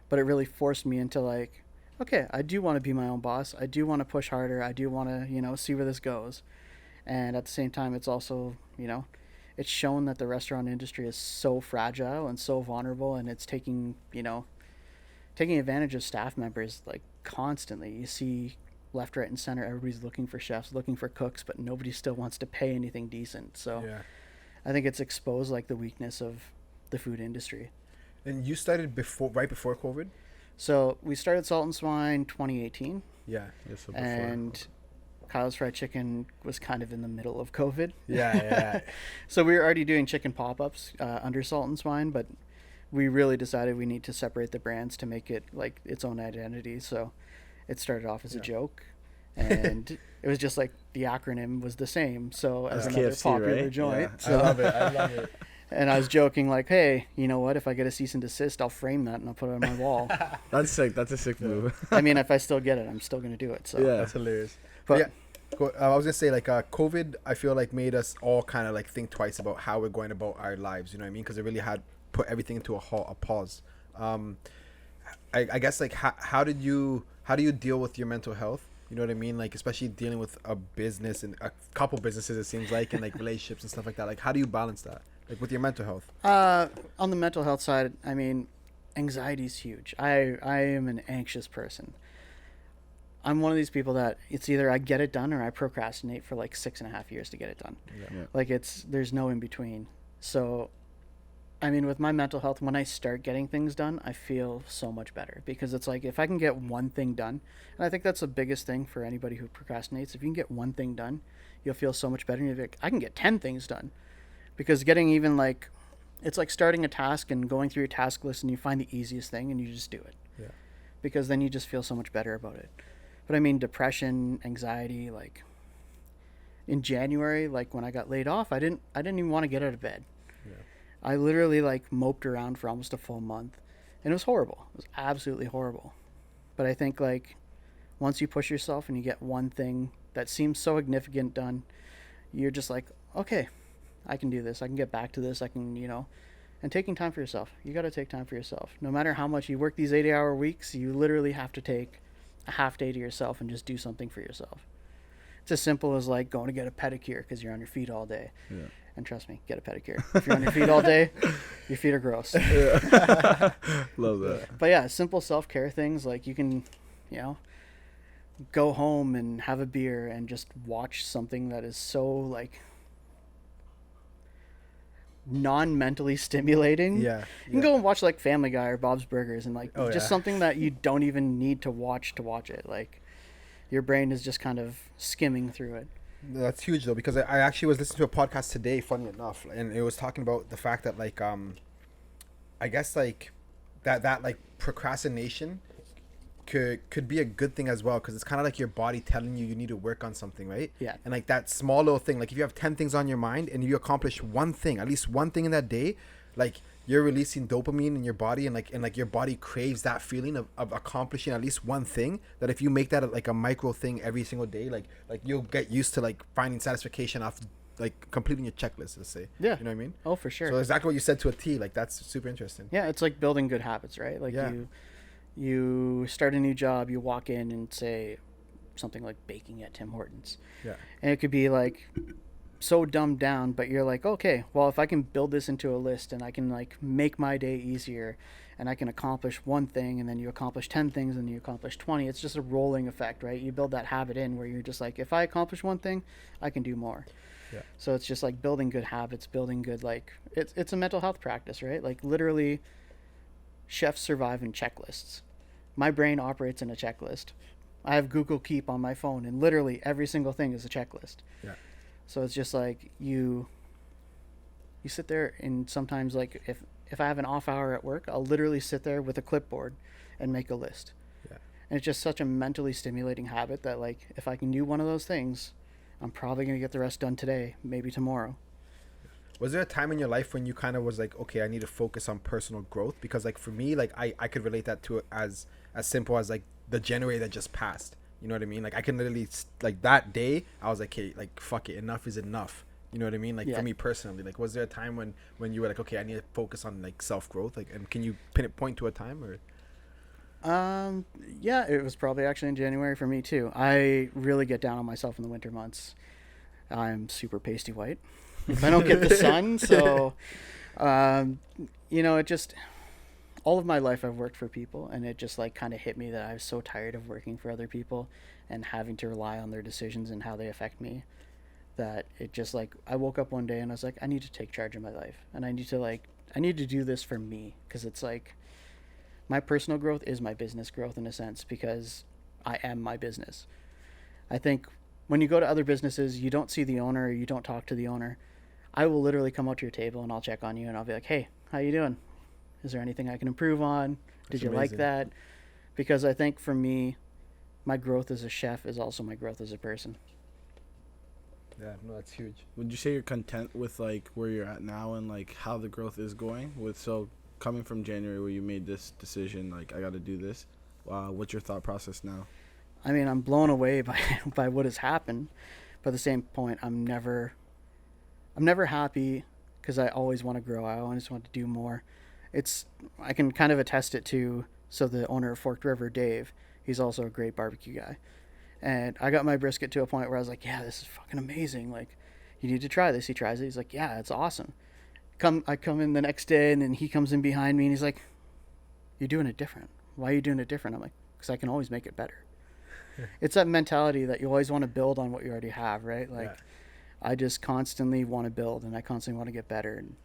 But it really forced me into like, okay, I do want to be my own boss. I do want to push harder. I do want to, you know, see where this goes. And at the same time, it's also, you know, it's shown that the restaurant industry is so fragile and so vulnerable, and it's taking advantage of staff members like constantly. You see left, right, and center, everybody's looking for chefs, looking for cooks, but nobody still wants to pay anything decent. So Yeah. I think it's exposed like the weakness of the food industry. And you started right before COVID? So we started Salt and Swine 2018, Yeah. Yes. So and Kyle's Fried Chicken was kind of in the middle of COVID. Yeah. So we were already doing chicken pop-ups under Salt and Swine, but we really decided we need to separate the brands to make it like its own identity. So it started off as a joke, and it was just like the acronym was the same. So as another KFC, popular right? joint. Yeah. So, I love it. and I was joking like, hey, you know what? If I get a cease and desist, I'll frame that and I'll put it on my wall. That's sick. That's a sick move. I mean, if I still get it, I'm still going to do it. So Yeah. That's hilarious. But yeah. I was gonna say like COVID, I feel like made us all kind of like think twice about how we're going about our lives. You know what I mean? Because it really had put everything into a pause. I guess like how do you deal with your mental health? You know what I mean? Like especially dealing with a business and a couple businesses, it seems like, and like relationships and stuff like that. Like how do you balance that? Like with your mental health? on the mental health side, I mean, anxiety is huge. I am an anxious person. I'm one of these people that it's either I get it done or I procrastinate for like 6.5 years to get it done. Yeah. Like there's no in between. So, I mean, with my mental health, when I start getting things done, I feel so much better because it's like if I can get one thing done, and I think that's the biggest thing for anybody who procrastinates. If you can get one thing done, you'll feel so much better. And you'll be like, I can get 10 things done, because getting even like, it's like starting a task and going through your task list and you find the easiest thing and you just do it. Yeah. Because then you just feel so much better about it. But I mean, depression, anxiety, like in January, like when I got laid off, I didn't even want to get out of bed. Yeah. I literally like moped around for almost a full month, and it was horrible. It was absolutely horrible. But I think like once you push yourself and you get one thing that seems so significant done, you're just like, okay, I can do this. I can get back to this. I can, you know, And taking time for yourself. You got to take time for yourself. No matter how much you work these 80-hour weeks, you literally have to take a half day to yourself and just do something for yourself. It's as simple as like going to get a pedicure because you're on your feet all day. Yeah. And trust me, get a pedicure. If you're on your feet all day, your feet are gross. Yeah. Love that. But yeah, simple self-care things like you can, you know, go home and have a beer and just watch something that is so like non-mentally stimulating. Yeah. You can go and watch like Family Guy or Bob's Burgers and like Oh, just yeah. something that you don't even need to watch it. Like your brain is just kind of skimming through it. That's huge though, because I actually was listening to a podcast today, funny enough, and it was talking about the fact that like I guess like that like procrastination could be a good thing as well, because it's kind of like your body telling you need to work on something, right? Yeah. And like that small little thing, like if you have 10 things on your mind and you accomplish one thing, at least one thing in that day, like you're releasing dopamine in your body, and like your body craves that feeling of accomplishing at least one thing, that if you make that like a micro thing every single day, like you'll get used to like finding satisfaction off like completing your checklist, let's say. Yeah. You know what I mean? Oh, for sure. So exactly what you said to a T, like that's super interesting. Yeah, it's like building good habits, right? Like Yeah. you start a new job, you walk in and say something like baking at Tim Hortons. Yeah. And it could be like so dumbed down, but you're like, okay, well, if I can build this into a list and I can like make my day easier and I can accomplish one thing and then you accomplish 10 things and you accomplish 20, it's just a rolling effect, right? You build that habit in where you're just like, if I accomplish one thing, I can do more. Yeah. So it's just like building good habits, building good, like it's a mental health practice, right? Like literally chefs survive in checklists. My brain operates in a checklist. I have Google Keep on my phone and literally every single thing is a checklist. Yeah. So it's just like you sit there, and sometimes like if I have an off hour at work, I'll literally sit there with a clipboard and make a list. Yeah. And it's just such a mentally stimulating habit that like if I can do one of those things, I'm probably going to get the rest done today, maybe tomorrow. Was there a time in your life when you kind of was like, okay, I need to focus on personal growth? Because like for me, like I could relate that to as simple as like the January that just passed. You know what I mean? Like I can literally like that day I was like, hey, like fuck it, enough is enough. You know what I mean? Like Yeah. for me personally, like was there a time when you were like, okay, I need to focus on like self growth? Like, and can you point to a time or? Yeah, it was probably actually in January for me too. I really get down on myself in the winter months. I'm super pasty white if I don't get the sun. So, you know, it just, all of my life I've worked for people, and it just like kind of hit me that I was so tired of working for other people and having to rely on their decisions and how they affect me, that it just like, I woke up one day and I was like, I need to take charge of my life, and I need to do this for me, because it's like my personal growth is my business growth in a sense, because I am my business. I think when you go to other businesses, you don't see the owner, or you don't talk to the owner. I will literally come out to your table and I'll check on you and I'll be like, hey, how you doing? Is there anything I can improve on? Did you like that? Because I think for me, my growth as a chef is also my growth as a person. Yeah, no, that's huge. Would you say you're content with like where you're at now and like how the growth is going? So coming from January where you made this decision, like I got to do this. What's your thought process now? I mean, I'm blown away by what has happened, but at the same point, I'm never happy, because I always want to grow. I always want to do more. I can kind of attest it to, so the owner of Forked River, Dave, he's also a great barbecue guy. And I got my brisket to a point where I was like, yeah, this is fucking amazing. Like, you need to try this. He tries it. He's like, yeah, it's awesome. I come in the next day, and then he comes in behind me and he's like, you're doing it different. Why are you doing it different? I'm like, because I can always make it better. It's that mentality that you always want to build on what you already have, right? Like, yeah. I just constantly want to build, and I constantly want to get better. And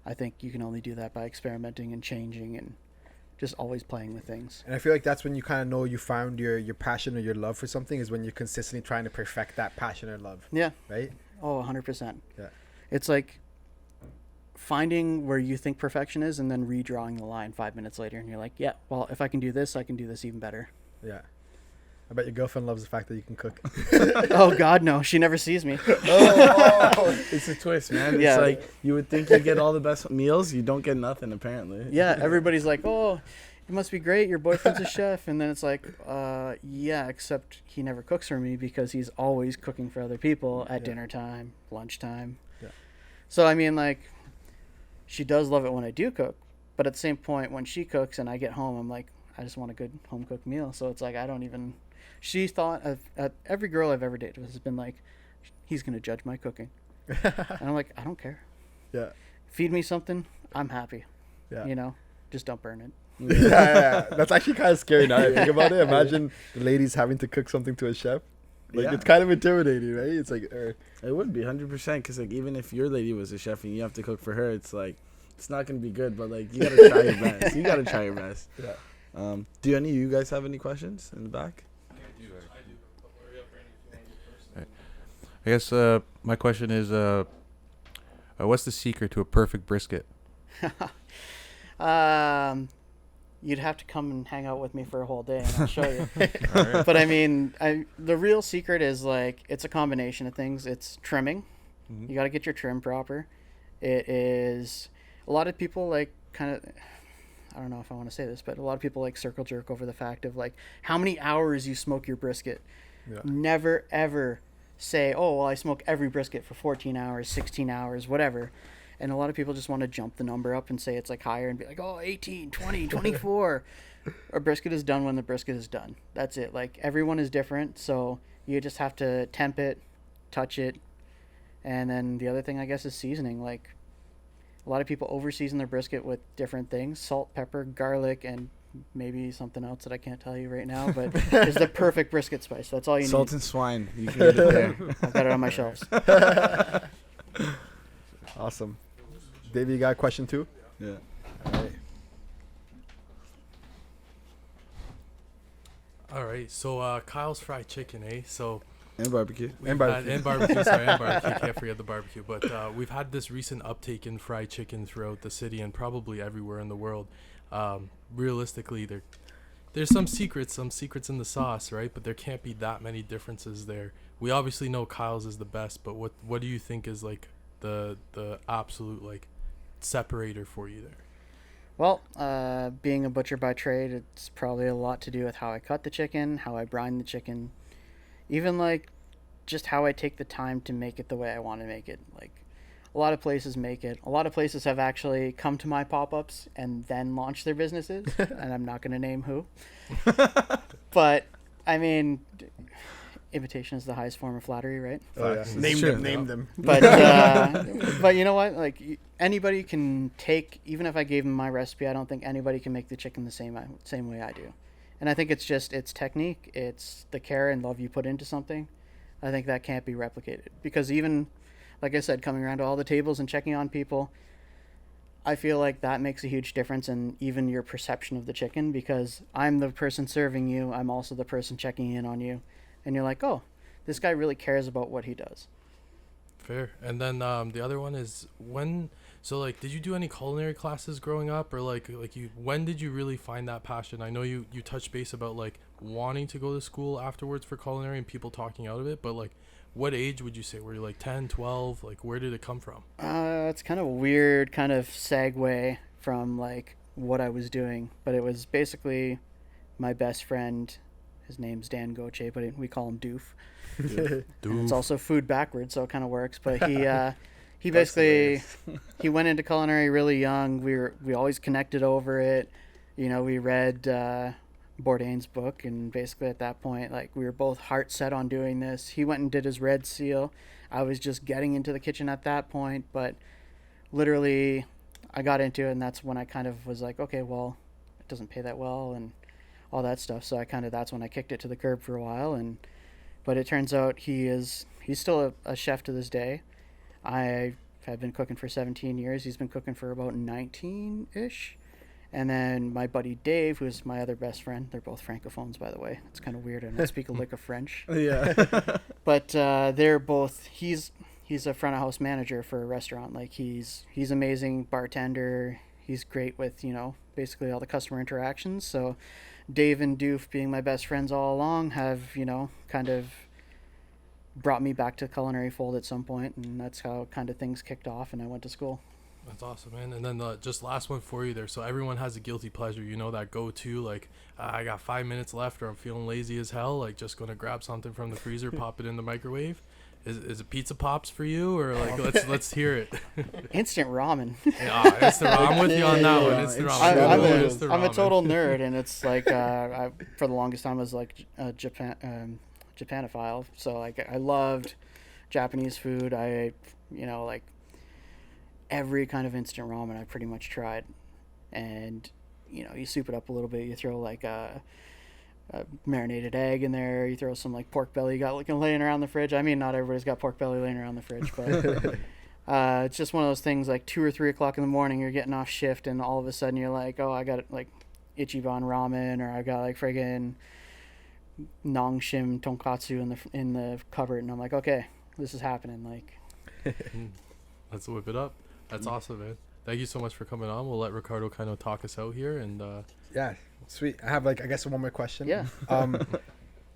I think you can only do that by experimenting and changing and just always playing with things. And I feel like that's when you kind of know you found your passion or your love for something, is when you're consistently trying to perfect that passion or love. Yeah. Right? Oh, 100%. Yeah. It's like finding where you think perfection is and then redrawing the line 5 minutes later, and you're like, yeah, well, if I can do this, I can do this even better. Yeah. I bet your girlfriend loves the fact that you can cook. Oh, God, no. She never sees me. It's a twist, man. Yeah. It's like you would think you get all the best meals. You don't get nothing, apparently. Yeah, everybody's like, oh, it must be great. Your boyfriend's a chef. And then it's like, yeah, except he never cooks for me because he's always cooking for other people at dinner time, lunchtime. Yeah. So, I mean, like, she does love it when I do cook. But at the same point, when she cooks and I get home, I'm like, I just want a good home cooked meal. So it's like I don't even. She thought of every girl I've ever dated has been like, he's gonna judge my cooking, and I'm like, I don't care. Yeah. Feed me something, I'm happy. Yeah. You know, just don't burn it. Yeah. That's actually kind of scary now that I think about it. Imagine the ladies having to cook something to a chef. Like, Yeah. it's kind of intimidating, right? It's like, It would be 100%, because like even if your lady was a chef and you have to cook for her, it's like it's not gonna be good. But like you gotta try your best. You gotta try your best. yeah. Do any of you guys have any questions in the back? I guess my question is, what's the secret to a perfect brisket? You'd have to come and hang out with me for a whole day, and I'll show you. All right. But I mean, the real secret is like it's a combination of things. It's trimming. Mhm. You got to get your trim proper. It is a lot of people like kind of. I don't know if I want to say this, but a lot of people like circle jerk over the fact of like how many hours you smoke your brisket. Yeah. Never ever say, oh, well, I smoke every brisket for 14 hours, 16 hours, whatever. And a lot of people just want to jump the number up and say it's like higher and be like, oh, 18, 20, 24. A brisket is done when the brisket is done. That's it. Like everyone is different. So you just have to temp it, touch it. And then the other thing, I guess, is seasoning. Like a lot of people over season their brisket with different things, salt, pepper, garlic, and maybe something else that I can't tell you right now, but it's the perfect brisket spice. That's all you need. Salt and Swine. You can get it there. I've got it on my shelves. Awesome. David, you got a question too? Yeah. All right. All right, so Kyle's Fried Chicken, eh? So And barbecue. we've And barbecue. and barbecue, sorry, and barbecue. Can't forget the barbecue. But we've had this recent uptake in fried chicken throughout the city and probably everywhere in the world. Realistically, there's some secrets in the sauce, right? But there can't be that many differences there. We obviously know Kyle's is the best, but what do you think is like the absolute like separator for you there? Well, being a butcher by trade, it's probably a lot to do with how I cut the chicken, how I brine the chicken, even like just how I take the time to make it the way I want to make it. Like a lot of places make it. A lot of places have actually come to my pop-ups and then launched their businesses, and I'm not going to name who. But I mean, imitation is the highest form of flattery, right? Oh, yeah. Facts. Name Sure. them. Name them. But but you know what? Like anybody can take. Even if I gave them my recipe, I don't think anybody can make the chicken the same way I do. And I think it's just it's technique. It's the care and love you put into something. I think that can't be replicated because even, like I said, coming around to all the tables and checking on people, I feel like that makes a huge difference in even your perception of the chicken because I'm the person serving you. I'm also the person checking in on you. And you're like, oh, this guy really cares about what he does. Fair. And then the other one is did you do any culinary classes growing up or when did you really find that passion? I know you touched base about like wanting to go to school afterwards for culinary and people talking out of it, but like what age would you say? Were you like 10, 12? Like where did it come from? It's kind of a weird kind of segue from like what I was doing, but it was basically my best friend. His name's Dan Goche, but we call him Doof. And it's also food backwards, so it kind of works. But he basically he went into culinary really young. We always connected over it. You know, we read Bourdain's book, and basically at that point, like we were both heart set on doing this. He went and did his Red Seal. I was just getting into the kitchen at that point, but literally I got into it, and that's when I kind of was like, okay, well, it doesn't pay that well, and all that stuff. So that's when I kicked it to the curb for a while. But it turns out he's still a chef to this day. I have been cooking for 17 years. He's been cooking for about 19-ish. And then my buddy Dave, who's my other best friend, they're both francophones, by the way. It's kind of weird. I don't speak a lick of French. Yeah. But they're both. He's a front of house manager for a restaurant. Like he's amazing bartender. He's great with basically all the customer interactions. So Dave and Doof, being my best friends all along, have kind of brought me back to culinary fold at some point, and that's how kind of things kicked off. And I went to school. That's awesome, man. And then just last one for you there. So everyone has a guilty pleasure, that go-to, like I got 5 minutes left or I'm feeling lazy as hell, like just going to grab something from the freezer, pop it in the microwave. Is it pizza pops for you, or like let's hear it? Instant ramen. Yeah, I'm with you on that one. Instant ramen. I'm a total nerd, and it's like for the longest time I was like a Japanophile. So like I loved Japanese food. Like every kind of instant ramen I pretty much tried, and you soup it up a little bit. You throw like a marinated egg in there. You throw some like pork belly you got laying around the fridge. I mean, not everybody's got pork belly laying around the fridge, but it's just one of those things. Like 2 or 3 o'clock in the morning, you're getting off shift, and all of a sudden you're like, oh, I got like Ichiban ramen, or I got like friggin' Nongshim tonkatsu in the cupboard, and I'm like, okay, this is happening. Like, let's whip it up. That's awesome, man. Thank you so much for coming on. We'll let Ricardo kind of talk us out here, and Yeah, sweet. I have I guess one more question. Yeah.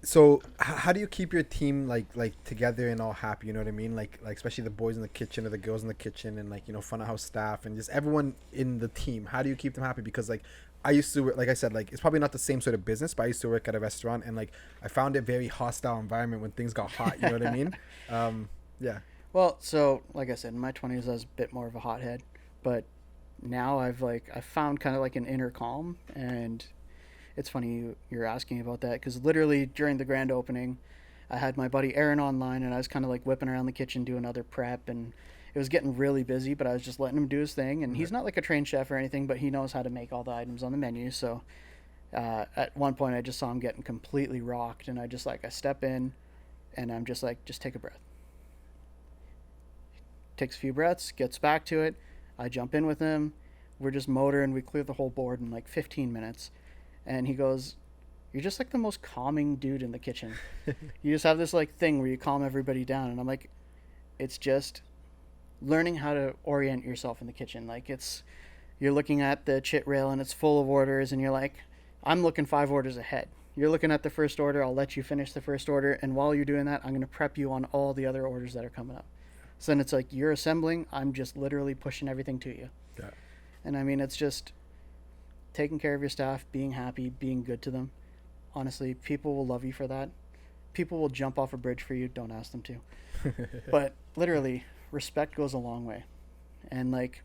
So how do you keep your team like together and all happy? You know what I mean? Like especially the boys in the kitchen or the girls in the kitchen, and front of house staff and just everyone in the team. How do you keep them happy? Because like I used to work, like I said, like it's probably not the same sort of business, but I used to work at a restaurant, and like I found it very hostile environment when things got hot. You know what I mean? Yeah. Well, so like I said, in my 20s I was a bit more of a hothead, but now I've found kind of like an inner calm. And it's funny you're asking about that, because literally during the grand opening I had my buddy Aaron online, and I was kind of like whipping around the kitchen doing other prep, and it was getting really busy, but I was just letting him do his thing. And he's not like a trained chef or anything, but he knows how to make all the items on the menu. So at one point I just saw him getting completely rocked, and I step in and I'm just like, just take a breath. Takes a few breaths, gets back to it. I jump in with him. We're just motoring. We clear the whole board in like 15 minutes. And he goes, you're just like the most calming dude in the kitchen. You just have this like thing where you calm everybody down. And I'm like, it's just learning how to orient yourself in the kitchen. Like you're looking at the chit rail and it's full of orders, and you're like, I'm looking 5 orders ahead. You're looking at the first order. I'll let you finish the first order. And while you're doing that, I'm going to prep you on all the other orders that are coming up. So then it's like you're assembling, I'm just literally pushing everything to you. Yeah. And I mean, it's just taking care of your staff, being happy, being good to them. Honestly, people will love you for that. People will jump off a bridge for you. Don't ask them to. But literally, respect goes a long way. And like,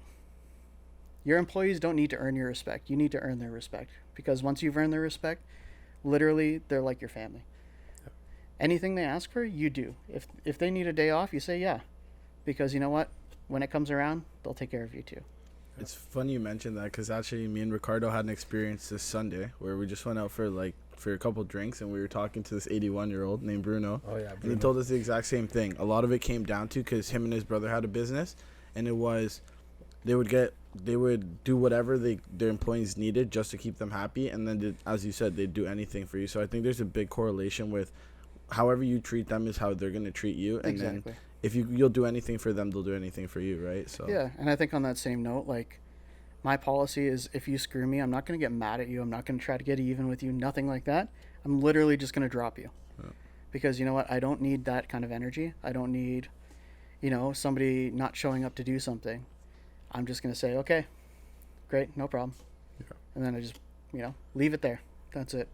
your employees don't need to earn your respect. You need to earn their respect. Because once you've earned their respect, literally, they're like your family. Yep. Anything they ask for, you do. If they need a day off, you say yeah. Because you know what? When it comes around, they'll take care of you too. It's funny you mentioned that, because actually me and Ricardo had an experience this Sunday where we just went out for a couple drinks, and we were talking to this 81-year-old named Bruno. Oh yeah, Bruno. And he told us the exact same thing. A lot of it came down to because him and his brother had a business, and it was they would do whatever their employees needed just to keep them happy, and then as you said, they'd do anything for you. So I think there's a big correlation with however you treat them is how they're going to treat you. And exactly. Then if you'll do anything for them, they'll do anything for you, right? So yeah, and I think on that same note, like, my policy is if you screw me, I'm not going to get mad at you. I'm not going to try to get even with you. Nothing like that. I'm literally just going to drop you. Yeah. Because you know what? I don't need that kind of energy. I don't need, somebody not showing up to do something. I'm just going to say, okay, great, no problem. Yeah. And then I just, leave it there. That's it.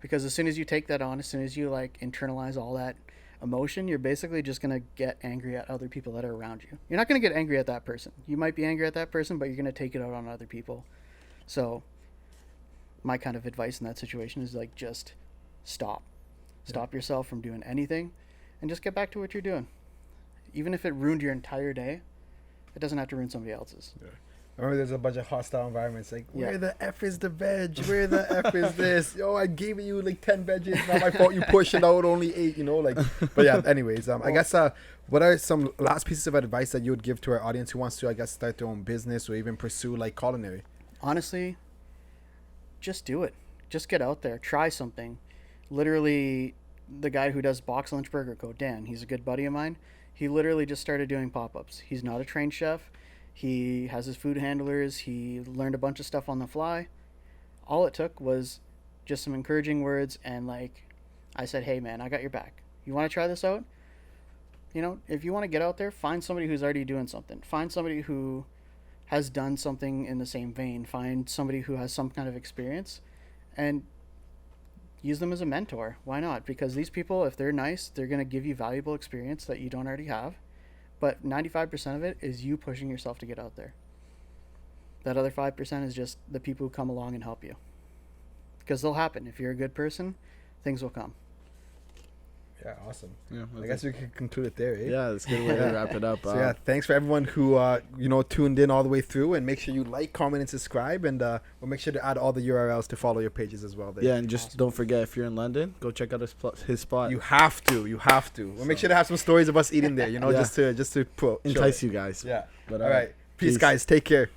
Because as soon as you take that on, as soon as you like internalize all that emotion, you're basically just going to get angry at other people that are around you. You're not going to get angry at that person. You might be angry at that person, but you're going to take it out on other people. So my kind of advice in that situation is like, just stop yourself from doing anything, and just get back to what you're doing. Even if it ruined your entire day, it doesn't have to ruin somebody else's. Yeah. Remember, there's a bunch of hostile environments. Like, where the F is the veg? Where the F is this? Yo, I gave you like 10 veggies. Not my fault. You pushed it out only 8. But yeah. Anyways, I guess what are some last pieces of advice that you would give to our audience who wants to, I guess, start their own business or even pursue like culinary? Honestly, just do it. Just get out there. Try something. Literally, the guy who does Box Lunch Burger Co., Dan, he's a good buddy of mine. He literally just started doing pop-ups. He's not a trained chef. He has his food handlers. He learned a bunch of stuff on the fly. All it took was just some encouraging words, and like I said, hey man, I got your back. You want to try this out? If you want to get out there, find somebody who's already doing something. Find somebody who has done something in the same vein. Find somebody who has some kind of experience, and use them as a mentor. Why not? Because these people, if they're nice, they're going to give you valuable experience that you don't already have. But 95% of it is you pushing yourself to get out there. That other 5% is just the people who come along and help you. Because they'll happen. If you're a good person, things will come. Yeah, awesome. Yeah, I guess we can conclude it there, eh? Yeah, that's a good way to wrap it up. So yeah, thanks for everyone who tuned in all the way through, and make sure you like, comment, and subscribe, and we'll make sure to add all the URLs to follow your pages as well. There. Yeah, and just don't forget, if you're in London, go check out his spot. You have to. We'll make sure to have some stories of us eating there. Yeah. just to entice you guys. Yeah. But all right. Peace, guys. Take care.